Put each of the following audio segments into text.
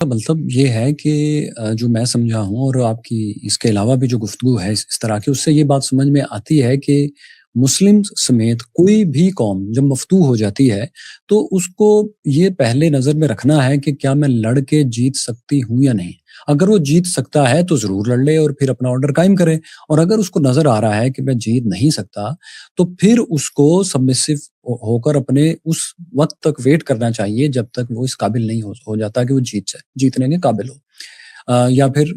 مطلب یہ ہے کہ جو میں سمجھا ہوں اور آپ کی اس کے علاوہ بھی جو گفتگو ہے اس طرح کی، اس سے یہ بات سمجھ میں آتی ہے کہ مسلم سمیت کوئی بھی قوم جب مفتوح ہو جاتی ہے تو اس کو یہ پہلے نظر میں رکھنا ہے کہ کیا میں لڑ کے جیت سکتی ہوں یا نہیں۔ اگر وہ جیت سکتا ہے تو ضرور لڑ لے اور پھر اپنا آرڈر قائم کرے، اور اگر اس کو نظر آ رہا ہے کہ میں جیت نہیں سکتا تو پھر اس کو سبمسو ہو کر اپنے اس وقت تک ویٹ کرنا چاہیے جب تک وہ اس قابل نہیں ہو جاتا کہ وہ جیتنے کے قابل ہو، یا پھر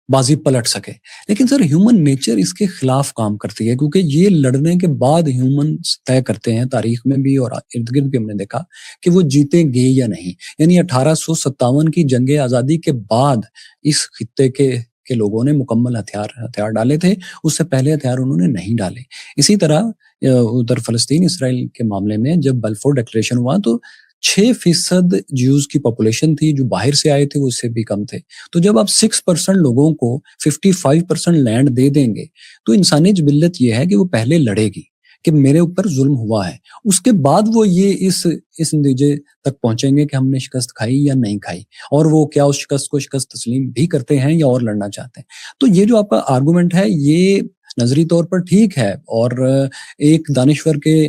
بازی پلٹ سکے۔ لیکن سر ہیومن نیچر اس کے خلاف کام کرتی ہے، کیونکہ یہ لڑنے کے بعد ہیومن طے کرتے ہیں، تاریخ میں بھی اور ارد گرد بھی ہم نے دیکھا کہ وہ جیتیں گے یا نہیں۔ یعنی 1857 کی جنگ آزادی کے بعد اس خطے کے لوگوں نے مکمل ہتھیار ڈالے تھے، اس سے پہلے ہتھیار انہوں نے نہیں ڈالے۔ اسی طرح ادھر فلسطین اسرائیل کے معاملے میں جب بلفور ڈکلیریشن ہوا تو 6% جیوز کی پاپولیشن تھی، جو باہر سے آئے تھے وہ اس سے بھی کم تھے۔ تو جب آپ 6% لوگوں کو 55% لینڈ دے دیں گے تو انسانی جبلت یہ ہے کہ وہ پہلے لڑے گی کہ میرے اوپر ظلم ہوا ہے، اس کے بعد وہ یہ اس نتیجے تک پہنچیں گے کہ ہم نے شکست کھائی یا نہیں کھائی، اور وہ کیا اس شکست کو شکست تسلیم بھی کرتے ہیں یا اور لڑنا چاہتے ہیں۔ تو یہ جو آپ کا آرگومنٹ ہے یہ نظری طور پر ٹھیک ہے، اور ایک دانشور کے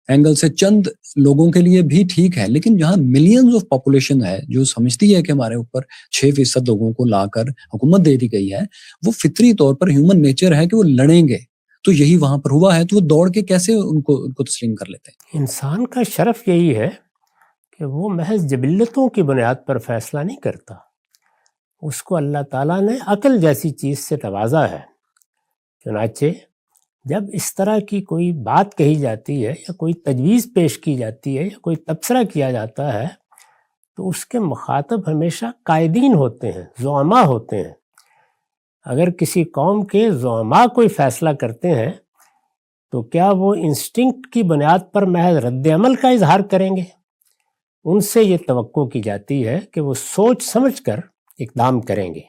اینگل سے چند لوگوں کے لیے بھی ٹھیک ہے، لیکن جہاں ملینز آف پاپولیشن ہے جو سمجھتی ہے کہ ہمارے اوپر 6% لوگوں کو لا کر حکومت دے دی گئی ہے، وہ فطری طور پر ہیومن نیچر ہے کہ وہ لڑیں گے، تو یہی وہاں پر ہوا ہے، تو وہ دوڑ کے کیسے ان کو تسلیم کر لیتے ہیں؟ انسان کا شرف یہی ہے کہ وہ محض جبلتوں کی بنیاد پر فیصلہ نہیں کرتا، اس کو اللہ تعالیٰ نے عقل جیسی چیز سے نوازا ہے۔ چنانچہ جب اس طرح کی کوئی بات کہی جاتی ہے یا کوئی تجویز پیش کی جاتی ہے یا کوئی تبصرہ کیا جاتا ہے تو اس کے مخاطب ہمیشہ قائدین ہوتے ہیں، زعماء ہوتے ہیں۔ اگر کسی قوم کے زعماء کوئی فیصلہ کرتے ہیں تو کیا وہ انسٹنکٹ کی بنیاد پر محض رد عمل کا اظہار کریں گے؟ ان سے یہ توقع کی جاتی ہے کہ وہ سوچ سمجھ کر اقدام کریں گے،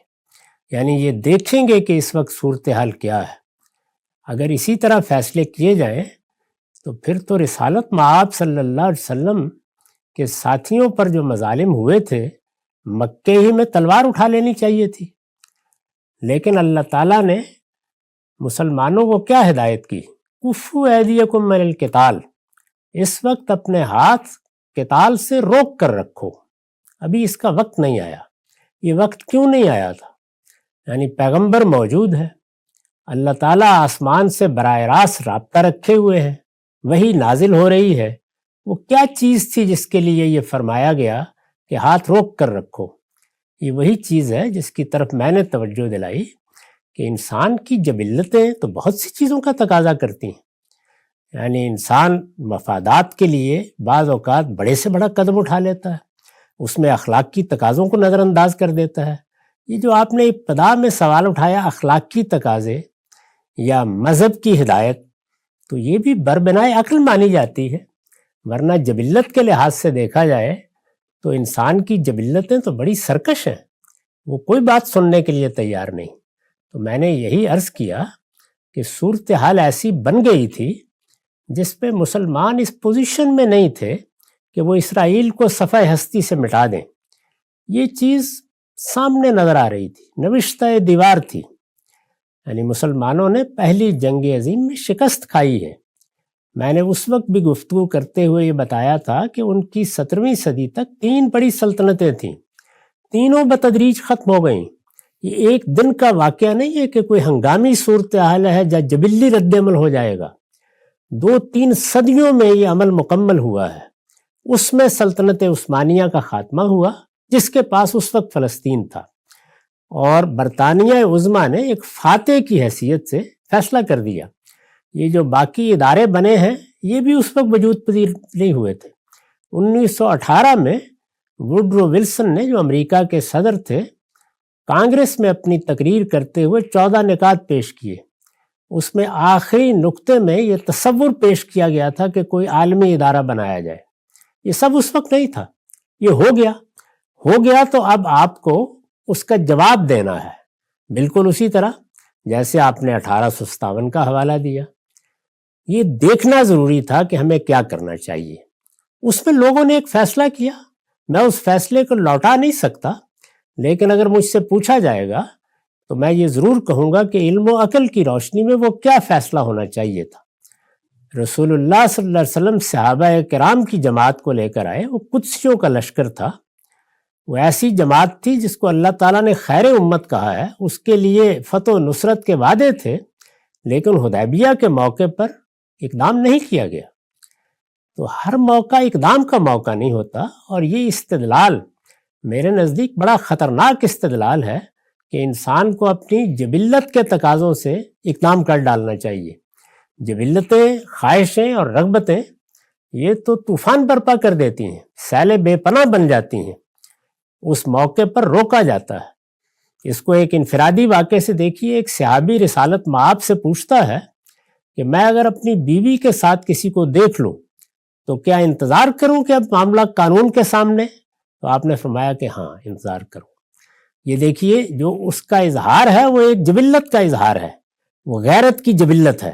یعنی یہ دیکھیں گے کہ اس وقت صورتحال کیا ہے۔ اگر اسی طرح فیصلے کیے جائیں تو پھر تو رسالت مآب صلی اللہ علیہ وسلم کے ساتھیوں پر جو مظالم ہوئے تھے مکے ہی میں تلوار اٹھا لینی چاہیے تھی۔ لیکن اللہ تعالیٰ نے مسلمانوں کو کیا ہدایت کی؟ کفوا ایدیکم من القتال، اس وقت اپنے ہاتھ قتال سے روک کر رکھو، ابھی اس کا وقت نہیں آیا۔ یہ وقت کیوں نہیں آیا تھا؟ یعنی پیغمبر موجود ہے، اللہ تعالیٰ آسمان سے براہ راست رابطہ رکھے ہوئے ہے، وہی نازل ہو رہی ہے۔ وہ کیا چیز تھی جس کے لیے یہ فرمایا گیا کہ ہاتھ روک کر رکھو؟ یہ وہی چیز ہے جس کی طرف میں نے توجہ دلائی کہ انسان کی جبلتیں تو بہت سی چیزوں کا تقاضا کرتی ہیں، یعنی انسان مفادات کے لیے بعض اوقات بڑے سے بڑا قدم اٹھا لیتا ہے، اس میں اخلاق کی تقاضوں کو نظر انداز کر دیتا ہے۔ یہ جو آپ نے ابتدا میں سوال اٹھایا اخلاق کی تقاضے یا مذہب کی ہدایت، تو یہ بھی بربنائے عقل مانی جاتی ہے، ورنہ جبلت کے لحاظ سے دیکھا جائے تو انسان کی جبلتیں تو بڑی سرکش ہیں، وہ کوئی بات سننے کے لیے تیار نہیں۔ تو میں نے یہی عرض کیا کہ صورتحال ایسی بن گئی تھی جس پہ مسلمان اس پوزیشن میں نہیں تھے کہ وہ اسرائیل کو صفحہ ہستی سے مٹا دیں۔ یہ چیز سامنے نظر آ رہی تھی، نوشتہ دیوار تھی، یعنی مسلمانوں نے پہلی جنگ عظیم میں شکست کھائی ہے۔ میں نے اس وقت بھی گفتگو کرتے ہوئے یہ بتایا تھا کہ ان کی 17ویں صدی تک 3 بڑی سلطنتیں تھیں، تینوں بتدریج ختم ہو گئیں۔ یہ ایک دن کا واقعہ نہیں ہے کہ کوئی ہنگامی صورتحال ہے یا جبلی رد عمل ہو جائے گا، 2-3 صدیوں میں یہ عمل مکمل ہوا ہے۔ اس میں سلطنت عثمانیہ کا خاتمہ ہوا جس کے پاس اس وقت فلسطین تھا، اور برطانیہ عظمیٰ نے ایک فاتح کی حیثیت سے فیصلہ کر دیا۔ یہ جو باقی ادارے بنے ہیں یہ بھی اس وقت وجود پذیر نہیں ہوئے تھے۔ 1918 میں ووڈرو ولسن نے، جو امریکہ کے صدر تھے، کانگریس میں اپنی تقریر کرتے ہوئے 14 نکات پیش کیے۔ اس میں آخری نقطے میں یہ تصور پیش کیا گیا تھا کہ کوئی عالمی ادارہ بنایا جائے۔ یہ سب اس وقت نہیں تھا، یہ ہو گیا تو اب آپ کو اس کا جواب دینا ہے، بالکل اسی طرح جیسے آپ نے 1857 کا حوالہ دیا۔ یہ دیکھنا ضروری تھا کہ ہمیں کیا کرنا چاہیے۔ اس میں لوگوں نے ایک فیصلہ کیا، میں اس فیصلے کو لوٹا نہیں سکتا، لیکن اگر مجھ سے پوچھا جائے گا تو میں یہ ضرور کہوں گا کہ علم و عقل کی روشنی میں وہ کیا فیصلہ ہونا چاہیے تھا۔ رسول اللہ صلی اللہ علیہ وسلم صحابہ کرام کی جماعت کو لے کر آئے، وہ قدسیوں کا لشکر تھا، وہ ایسی جماعت تھی جس کو اللہ تعالیٰ نے خیر امت کہا ہے، اس کے لیے فتح و نصرت کے وعدے تھے، لیکن حدیبیہ کے موقع پر اقدام نہیں کیا گیا۔ تو ہر موقع اقدام کا موقع نہیں ہوتا، اور یہ استدلال میرے نزدیک بڑا خطرناک استدلال ہے کہ انسان کو اپنی جبلت کے تقاضوں سے اقدام کر ڈالنا چاہیے۔ جبلتیں، خواہشیں اور رغبتیں یہ تو طوفان برپا کر دیتی ہیں، سیل بے پناہ بن جاتی ہیں، اس موقع پر روکا جاتا ہے۔ اس کو ایک انفرادی واقعے سے دیکھیے، ایک صحابی رسالت مآب سے پوچھتا ہے کہ میں اگر اپنی بیوی کے ساتھ کسی کو دیکھ لوں تو کیا انتظار کروں کہ اب معاملہ قانون کے سامنے؟ تو آپ نے فرمایا کہ ہاں، انتظار کروں۔ یہ دیکھیے، جو اس کا اظہار ہے وہ ایک جبلت کا اظہار ہے، وہ غیرت کی جبلت ہے،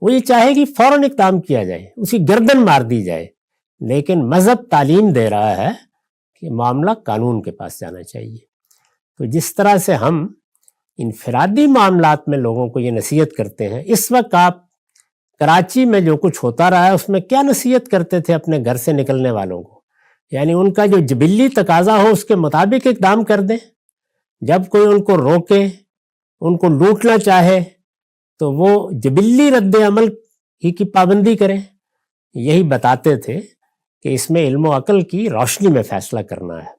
وہ یہ چاہے گی فوراً اقدام کیا جائے، اسی گردن مار دی جائے، لیکن مذہب تعلیم دے رہا ہے کہ معاملہ قانون کے پاس جانا چاہیے۔ تو جس طرح سے ہم انفرادی معاملات میں لوگوں کو یہ نصیحت کرتے ہیں، اس وقت آپ کراچی میں جو کچھ ہوتا رہا ہے اس میں کیا نصیحت کرتے تھے اپنے گھر سے نکلنے والوں کو؟ یعنی ان کا جو جبلی تقاضا ہو اس کے مطابق اقدام کر دیں، جب کوئی ان کو روکے، ان کو لوٹنا چاہے تو وہ جبلی رد عمل ہی کی پابندی کریں۔ یہی بتاتے تھے کہ اس میں علم و عقل کی روشنی میں فیصلہ کرنا ہے،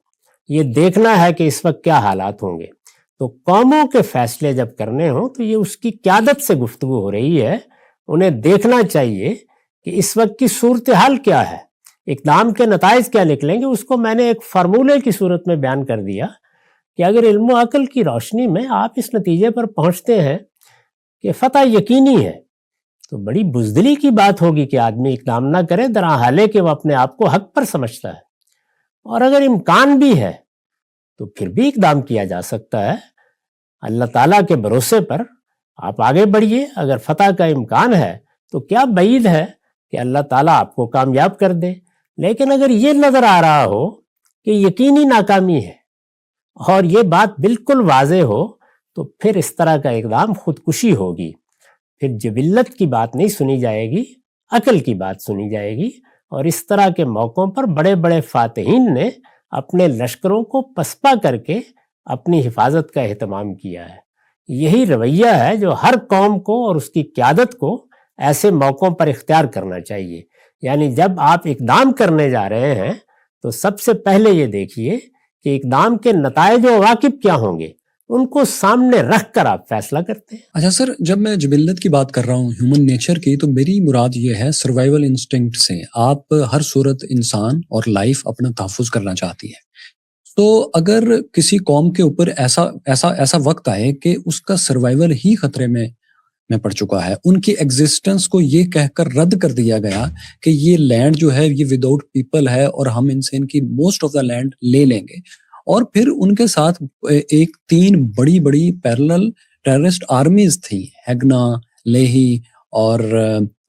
یہ دیکھنا ہے کہ اس وقت کیا حالات ہوں گے۔ تو قوموں کے فیصلے جب کرنے ہوں تو یہ اس کی قیادت سے گفتگو ہو رہی ہے، انہیں دیکھنا چاہیے کہ اس وقت کی صورتحال کیا ہے، اقدام کے نتائج کیا نکلیں گے۔ اس کو میں نے ایک فارمولے کی صورت میں بیان کر دیا کہ اگر علم و عقل کی روشنی میں آپ اس نتیجے پر پہنچتے ہیں کہ فتح یقینی ہے، تو بڑی بزدلی کی بات ہوگی کہ آدمی اقدام نہ کرے، درحالے کہ وہ اپنے آپ کو حق پر سمجھتا ہے۔ اور اگر امکان بھی ہے تو پھر بھی اقدام کیا جا سکتا ہے، اللہ تعالیٰ کے بھروسے پر آپ آگے بڑھیے۔ اگر فتح کا امکان ہے تو کیا بعید ہے کہ اللہ تعالیٰ آپ کو کامیاب کر دے، لیکن اگر یہ نظر آ رہا ہو کہ یقینی ناکامی ہے اور یہ بات بالکل واضح ہو تو پھر اس طرح کا اقدام خودکشی ہوگی، پھر جبلت کی بات نہیں سنی جائے گی، عقل کی بات سنی جائے گی۔ اور اس طرح کے موقعوں پر بڑے بڑے فاتحین نے اپنے لشکروں کو پسپا کر کے اپنی حفاظت کا اہتمام کیا ہے۔ یہی رویہ ہے جو ہر قوم کو اور اس کی قیادت کو ایسے موقعوں پر اختیار کرنا چاہیے۔ یعنی جب آپ اقدام کرنے جا رہے ہیں تو سب سے پہلے یہ دیکھیے کہ اقدام کے نتائج و عواقب کیا ہوں گے، ان کو سامنے رکھ کر آپ فیصلہ کرتے ہیں۔ اچھا سر، جب میں جبلت کی بات کر رہا ہوں، ہیومن نیچر کی، تو میری مراد یہ ہے سروائیول انسٹنکٹ سے۔ آپ ہر صورت انسان اور لائف اپنا تحفظ کرنا چاہتی ہے، تو اگر کسی قوم کے اوپر ایسا وقت آئے کہ اس کا سروائیول ہی خطرے میں پڑ چکا ہے، ان کی ایگزسٹنس کو یہ کہہ کر رد کر دیا گیا کہ یہ لینڈ جو ہے یہ وداؤٹ پیپل ہے اور ہم ان سے ان کی موسٹ آف دا لینڈ لے لیں گے، اور پھر ان کے ساتھ ایک 3 بڑی پیرلل ٹیررسٹ آرمیز تھی، ہیگنا، لیہی اور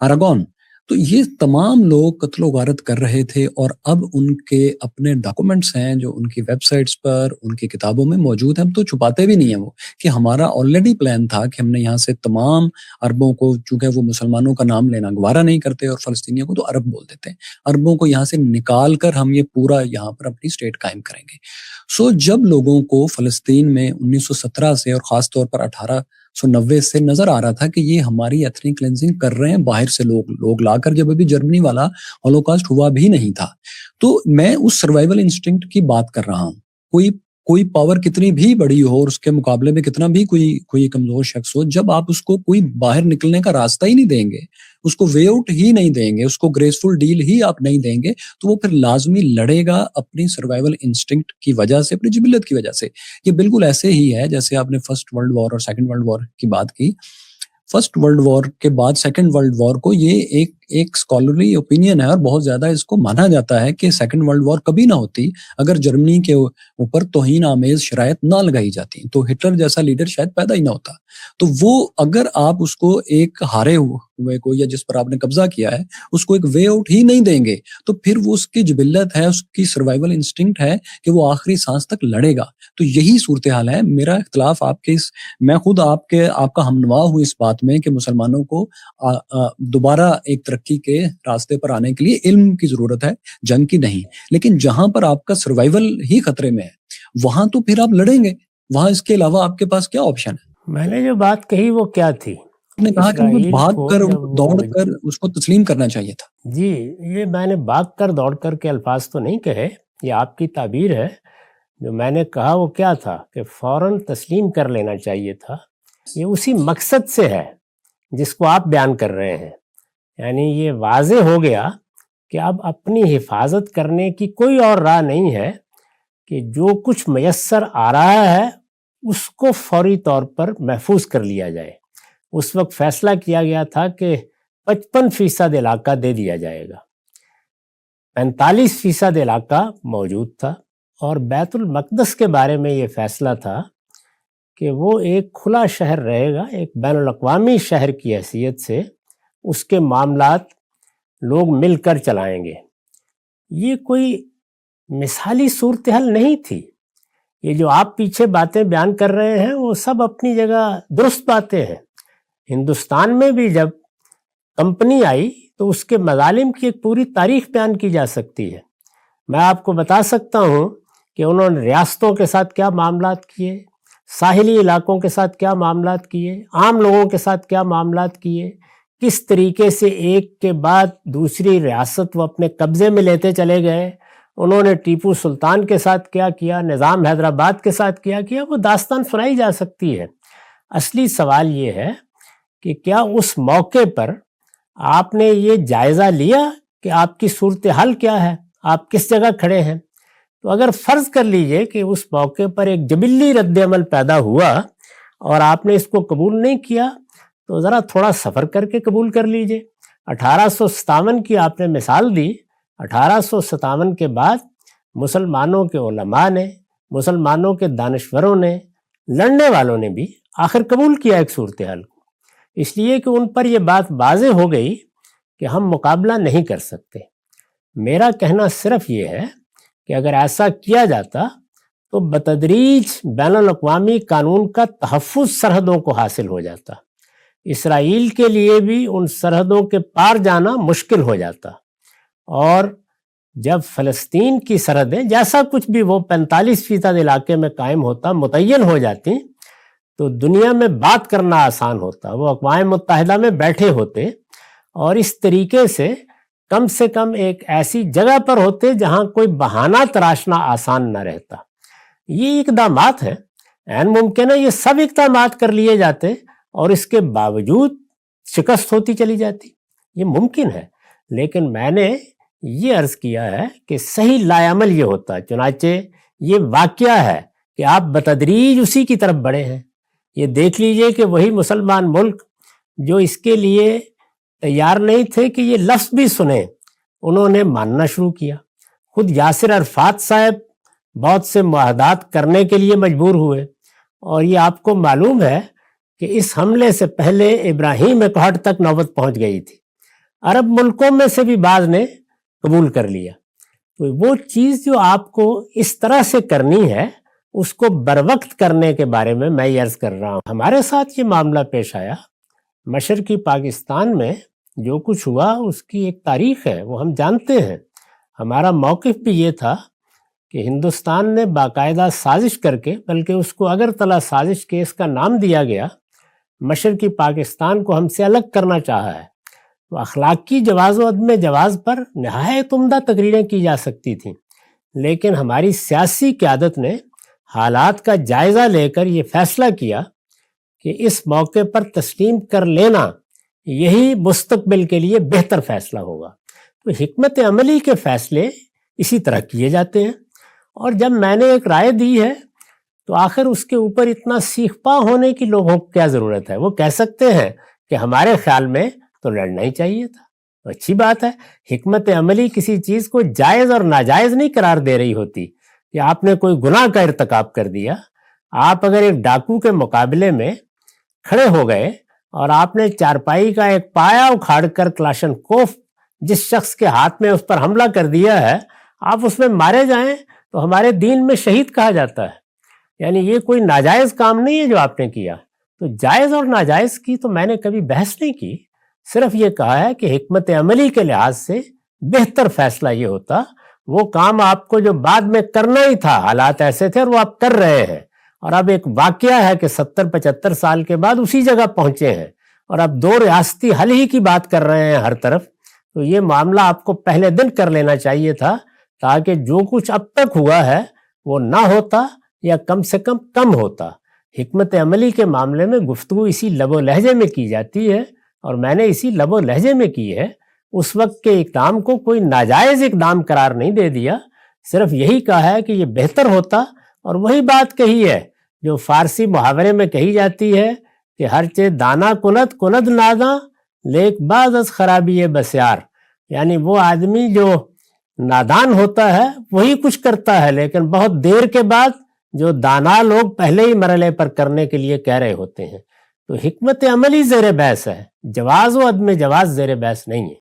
اراگون۔ تو یہ تمام لوگ قتل و غارت کر رہے تھے، اور اب ان کے اپنے ڈاکومنٹس ہیں جو ان کی ویب سائٹس پر، ان کی کتابوں میں موجود ہیں، تو چھپاتے بھی نہیں ہیں وہ، کہ ہمارا آلریڈی پلان تھا کہ ہم نے یہاں سے تمام عربوں کو، چونکہ وہ مسلمانوں کا نام لینا گوارا نہیں کرتے اور فلسطینیوں کو تو عرب بول دیتے ہیں، عربوں کو یہاں سے نکال کر ہم یہ پورا یہاں پر اپنی اسٹیٹ قائم کریں گے۔ سو جب لوگوں کو فلسطین میں 1917 سے اور خاص طور پر 1890 سے نظر آ رہا تھا کہ یہ ہماری ایتھنک کلینزنگ کر رہے ہیں باہر سے لوگ لا کر، جب ابھی جرمنی والا ہولوکاسٹ ہوا بھی نہیں تھا، تو میں اس سروائیول انسٹنکٹ کی بات کر رہا ہوں۔ کوئی پاور کتنی بھی بڑی ہو اور اس کے مقابلے میں کتنا بھی کوئی کمزور شخص ہو، جب آپ اس کو کوئی باہر نکلنے کا راستہ ہی نہیں دیں گے، اس کو وے آؤٹ ہی نہیں دیں گے، اس کو گریسفل ڈیل ہی آپ نہیں دیں گے، تو وہ پھر لازمی لڑے گا اپنی سروائیول انسٹنکٹ کی وجہ سے، اپنی جبلت کی وجہ سے۔ یہ بالکل ایسے ہی ہے جیسے آپ نے فرسٹ ورلڈ وار اور سیکنڈ ورلڈ وار کی بات کی۔ فرسٹ ورلڈ وار کے بعد سیکنڈ ورلڈ وار کو یہ ایک اسکالرلی اوپینین ہے اور بہت زیادہ اس کو مانا جاتا ہے کہ سیکنڈ ورلڈ وار کبھی نہ ہوتی اگر جرمنی کے اوپر توہین آمیز شرائط نہ لگائی جاتی، تو ہٹلر جیسا لیڈر شاید پیدا ہی نہ ہوتا۔ تو وہ اگر آپ اس کو ایک ہارے ہوئے کو یا جس پر آپ نے قبضہ کیا ہے اس کو ایک وے آؤٹ ہی نہیں دیں گے تو پھر وہ اس کی جبلت ہے، اس کی سروائیول انسٹنکٹ ہے کہ وہ آخری سانس تک لڑے گا۔ تو یہی صورتحال ہے۔ میرا اختلاف آپ کے میں خود آپ کا ہمنوا ہوں اس بات میں کہ مسلمانوں کو دوبارہ ایک ترقی کے راستے پر آنے کے لیے علم کی ضرورت ہے، جنگ کی نہیں۔ لیکن جہاں پر آپ کا سروائیول ہی خطرے میں ہے وہاں تو پھر آپ لڑیں گے، وہاں اس کے علاوہ آپ کے پاس کیا آپشن ہے؟ میں نے جو بات کہی وہ کیا تھی؟ آپ نے کہا کہ وہ اسرائیل بھاگ کو کر جب دوڑ کر اس کو تسلیم کرنا چاہیے تھا۔ جی، یہ میں نے بھاگ کر دوڑ کر کے الفاظ تو نہیں کہے، یہ آپ کی تعبیر ہے۔ جو میں نے کہا وہ کیا تھا کہ فوراً تسلیم کر لینا چاہیے تھا۔ یہ اسی مقصد سے ہے جس کو آپ بیان کر رہے ہیں، یعنی یہ واضح ہو گیا کہ اب اپنی حفاظت کرنے کی کوئی اور راہ نہیں ہے کہ جو کچھ میسر آ رہا ہے اس کو فوری طور پر محفوظ کر لیا جائے۔ اس وقت فیصلہ کیا گیا تھا کہ 55% علاقہ دے دیا جائے گا، 45% علاقہ موجود تھا، اور بیت المقدس کے بارے میں یہ فیصلہ تھا کہ وہ ایک کھلا شہر رہے گا، ایک بین الاقوامی شہر کی حیثیت سے اس کے معاملات لوگ مل کر چلائیں گے۔ یہ کوئی مثالی صورتحال نہیں تھی۔ یہ جو آپ پیچھے باتیں بیان کر رہے ہیں وہ سب اپنی جگہ درست باتیں ہیں۔ ہندوستان میں بھی جب کمپنی آئی تو اس کے مظالم کی ایک پوری تاریخ بیان کی جا سکتی ہے۔ میں آپ کو بتا سکتا ہوں کہ انہوں نے ریاستوں کے ساتھ کیا معاملات کیے، ساحلی علاقوں کے ساتھ کیا معاملات کیے، عام لوگوں کے ساتھ کیا معاملات کیے، کس طریقے سے ایک کے بعد دوسری ریاست وہ اپنے قبضے میں لیتے چلے گئے۔ انہوں نے ٹیپو سلطان کے ساتھ کیا کیا، نظام حیدرآباد کے ساتھ کیا کیا، وہ داستان سنائی جا سکتی ہے۔ اصلی سوال یہ ہے کہ کیا اس موقع پر آپ نے یہ جائزہ لیا کہ آپ کی صورتحال کیا ہے، آپ کس جگہ کھڑے ہیں؟ تو اگر فرض کر لیجئے کہ اس موقع پر ایک جبلی رد عمل پیدا ہوا اور آپ نے اس کو قبول نہیں کیا تو ذرا تھوڑا سفر کر کے قبول کر لیجئے۔ 1857 کی آپ نے مثال دی۔ 1857 کے بعد مسلمانوں کے علماء نے، مسلمانوں کے دانشوروں نے، لڑنے والوں نے بھی آخر قبول کیا ایک صورتحال کو، اس لیے کہ ان پر یہ بات واضح ہو گئی کہ ہم مقابلہ نہیں کر سکتے۔ میرا کہنا صرف یہ ہے کہ اگر ایسا کیا جاتا تو بتدریج بین الاقوامی قانون کا تحفظ سرحدوں کو حاصل ہو جاتا، اسرائیل کے لیے بھی ان سرحدوں کے پار جانا مشکل ہو جاتا، اور جب فلسطین کی سرحدیں جیسا کچھ بھی وہ 45% علاقے میں قائم ہوتا متعین ہو جاتی تو دنیا میں بات کرنا آسان ہوتا، وہ اقوام متحدہ میں بیٹھے ہوتے اور اس طریقے سے کم ایک ایسی جگہ پر ہوتے جہاں کوئی بہانہ تراشنا آسان نہ رہتا۔ یہ اقدامات ہیں، عین ممکن ہے یہ سب اقدامات کر لیے جاتے اور اس کے باوجود شکست ہوتی چلی جاتی، یہ ممکن ہے۔ لیکن میں نے یہ عرض کیا ہے کہ صحیح لائعمل یہ ہوتا، چنانچہ یہ واقعہ ہے کہ آپ بتدریج اسی کی طرف بڑھے ہیں۔ یہ دیکھ لیجئے کہ وہی مسلمان ملک جو اس کے لیے تیار نہیں تھے کہ یہ لفظ بھی سنیں، انہوں نے ماننا شروع کیا۔ خود یاسر عرفات صاحب بہت سے معاہدات کرنے کے لیے مجبور ہوئے، اور یہ آپ کو معلوم ہے کہ اس حملے سے پہلے ابراہیم اکہٹ تک نوبت پہنچ گئی تھی۔ عرب ملکوں میں سے بھی بعض نے قبول کر لیا۔ تو وہ چیز جو آپ کو اس طرح سے کرنی ہے اس کو بروقت کرنے کے بارے میں یہ عرض کر رہا ہوں۔ ہمارے ساتھ یہ معاملہ پیش آیا، مشرقی پاکستان میں جو کچھ ہوا اس کی ایک تاریخ ہے، وہ ہم جانتے ہیں۔ ہمارا موقف بھی یہ تھا کہ ہندوستان نے باقاعدہ سازش کر کے، بلکہ اس کو اگرتلا سازش کیس کا نام دیا گیا، مشرقی پاکستان کو ہم سے الگ کرنا چاہا ہے۔ تو اخلاقی جواز و عدم جواز پر نہایت عمدہ تقریریں کی جا سکتی تھیں، لیکن ہماری سیاسی قیادت نے حالات کا جائزہ لے کر یہ فیصلہ کیا کہ اس موقع پر تسلیم کر لینا یہی مستقبل کے لیے بہتر فیصلہ ہوگا۔ تو حکمت عملی کے فیصلے اسی طرح کیے جاتے ہیں، اور جب میں نے ایک رائے دی ہے تو آخر اس کے اوپر اتنا سیخ پا ہونے کی لوگوں کو کیا ضرورت ہے؟ وہ کہہ سکتے ہیں کہ ہمارے خیال میں تو لڑنا ہی چاہیے تھا۔ تو اچھی بات ہے. حکمت عملی کسی چیز کو جائز اور ناجائز نہیں قرار دے رہی ہوتی کہ آپ نے کوئی گناہ کا ارتکاب کر دیا. آپ اگر ایک ڈاکو کے مقابلے میں کھڑے ہو گئے اور آپ نے چارپائی کا ایک پایا اکھاڑ کر کلاشن کوف جس شخص کے ہاتھ میں اس پر حملہ کر دیا ہے آپ اس میں مارے جائیں تو ہمارے دین میں شہید کہا جاتا ہے. یعنی یہ کوئی ناجائز کام نہیں ہے جو آپ نے کیا. تو جائز اور ناجائز کی تو میں نے کبھی بحث نہیں کی, صرف یہ کہا ہے کہ حکمت عملی کے لحاظ سے بہتر فیصلہ یہ ہوتا وہ کام آپ کو جو بعد میں کرنا ہی تھا, حالات ایسے تھے اور وہ آپ کر رہے ہیں, اور اب ایک واقعہ ہے کہ 70-75 سال کے بعد اسی جگہ پہنچے ہیں اور اب 2 ریاستی حل ہی کی بات کر رہے ہیں ہر طرف. تو یہ معاملہ آپ کو پہلے دن کر لینا چاہیے تھا تاکہ جو کچھ اب تک ہوا ہے وہ نہ ہوتا یا کم سے کم ہوتا. حکمت عملی کے معاملے میں گفتگو اسی لب و لہجے میں کی جاتی ہے اور میں نے اسی لب و لہجے میں کی ہے. اس وقت کے اقدام کو کوئی ناجائز اقدام قرار نہیں دے دیا, صرف یہی کہا ہے کہ یہ بہتر ہوتا. اور وہی بات کہی ہے جو فارسی محاورے میں کہی جاتی ہے کہ ہر چے دانا کند ناداں لیک باز از خرابی بسیار. یعنی وہ آدمی جو نادان ہوتا ہے وہی کچھ کرتا ہے لیکن بہت دیر کے بعد جو دانا لوگ پہلے ہی مرحلے پر کرنے کے لیے کہہ رہے ہوتے ہیں. تو حکمت عملی زیر بحث ہے, جواز و عدم جواز زیر بحث نہیں ہے.